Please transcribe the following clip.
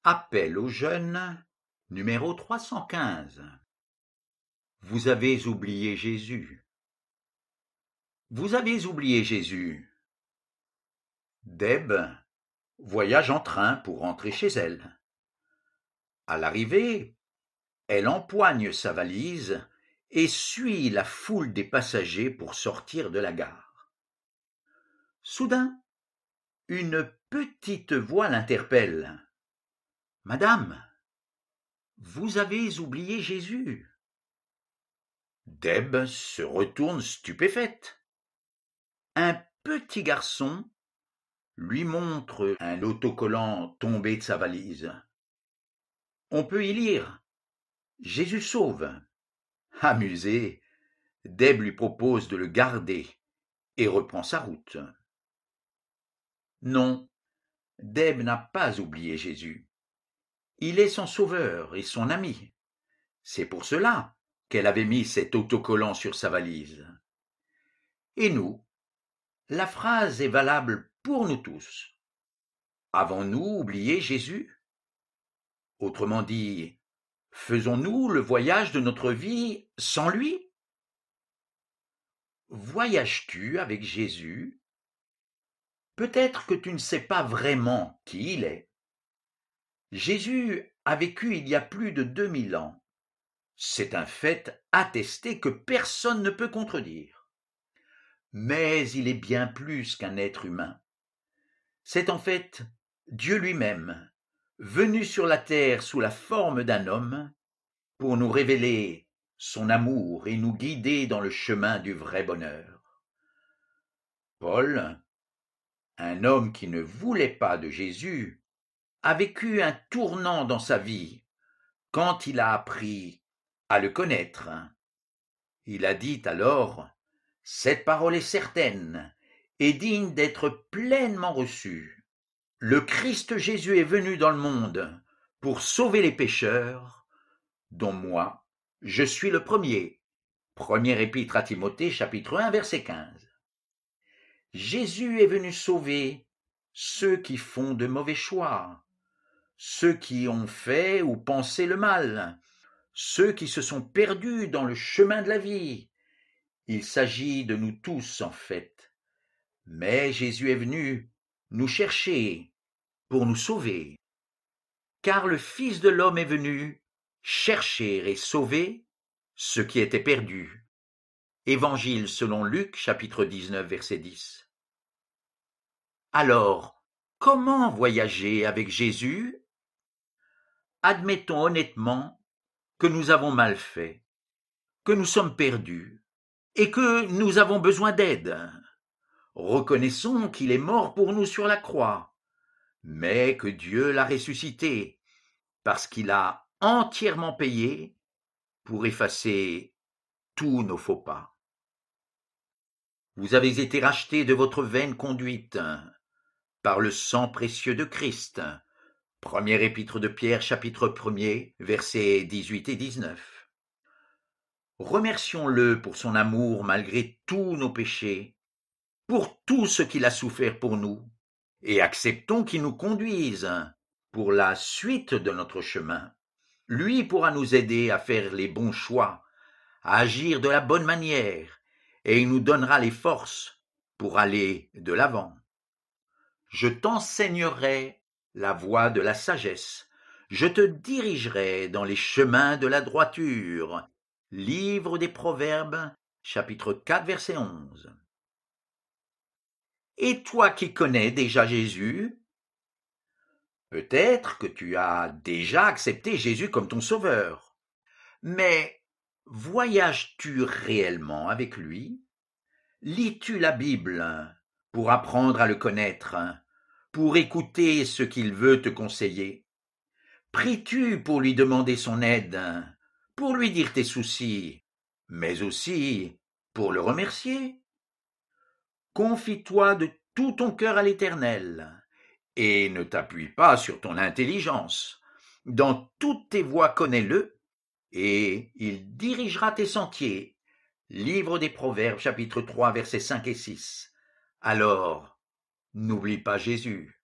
Appel aux jeunes, numéro 315. Vous avez oublié Jésus. Vous avez oublié Jésus. Deb voyage en train pour rentrer chez elle. À l'arrivée, elle empoigne sa valise et suit la foule des passagers pour sortir de la gare. Soudain, une petite voix l'interpelle. « Madame, vous avez oublié Jésus. » Deb se retourne stupéfaite. Un petit garçon lui montre un autocollant tombé de sa valise. On peut y lire « Jésus sauve ». Amusée, Deb lui propose de le garder et reprend sa route. Non, Deb n'a pas oublié Jésus. Il est son sauveur et son ami. C'est pour cela qu'elle avait mis cet autocollant sur sa valise. Et nous, la phrase est valable pour nous tous. Avons-nous oublié Jésus? Autrement dit, faisons-nous le voyage de notre vie sans lui? Voyages-tu avec Jésus? Peut-être que tu ne sais pas vraiment qui il est. Jésus a vécu il y a plus de 2000 ans. C'est un fait attesté que personne ne peut contredire. Mais il est bien plus qu'un être humain. C'est en fait Dieu lui-même, venu sur la terre sous la forme d'un homme, pour nous révéler son amour et nous guider dans le chemin du vrai bonheur. Paul, un homme qui ne voulait pas de Jésus, a vécu un tournant dans sa vie quand il a appris à le connaître. Il a dit alors « Cette parole est certaine et digne d'être pleinement reçue. Le Christ Jésus est venu dans le monde pour sauver les pécheurs, dont moi, je suis le premier. » Première épître à Timothée, chapitre 1, verset 15. Jésus est venu sauver ceux qui font de mauvais choix, ceux qui ont fait ou pensé le mal, ceux qui se sont perdus dans le chemin de la vie. Il s'agit de nous tous en fait. Mais Jésus est venu nous chercher pour nous sauver. Car le Fils de l'homme est venu chercher et sauver ce qui était perdu. Évangile selon Luc, chapitre 19, verset 10. Alors, comment voyager avec Jésus? Admettons honnêtement que nous avons mal fait, que nous sommes perdus et que nous avons besoin d'aide. Reconnaissons qu'il est mort pour nous sur la croix, mais que Dieu l'a ressuscité parce qu'il a entièrement payé pour effacer tous nos faux pas. Vous avez été rachetés de votre vaine conduite par le sang précieux de Christ. Première épître de Pierre, chapitre 1er, versets 18 et 19. Remercions-le pour son amour malgré tous nos péchés, pour tout ce qu'il a souffert pour nous, et acceptons qu'il nous conduise pour la suite de notre chemin. Lui pourra nous aider à faire les bons choix, à agir de la bonne manière, et il nous donnera les forces pour aller de l'avant. Je t'enseignerai la voie de la sagesse, je te dirigerai dans les chemins de la droiture. Livre des Proverbes, chapitre 4, verset 11. Et toi qui connais déjà Jésus, peut-être que tu as déjà accepté Jésus comme ton sauveur, mais voyages-tu réellement avec lui? Lis-tu la Bible pour apprendre à le connaître, pour écouter ce qu'il veut te conseiller? Pries-tu pour lui demander son aide, pour lui dire tes soucis, mais aussi pour le remercier? Confie-toi de tout ton cœur à l'Éternel et ne t'appuie pas sur ton intelligence. Dans toutes tes voies connais-le et il dirigera tes sentiers. Livre des Proverbes, chapitre 3, versets 5 et 6. Alors, n'oublie pas Jésus.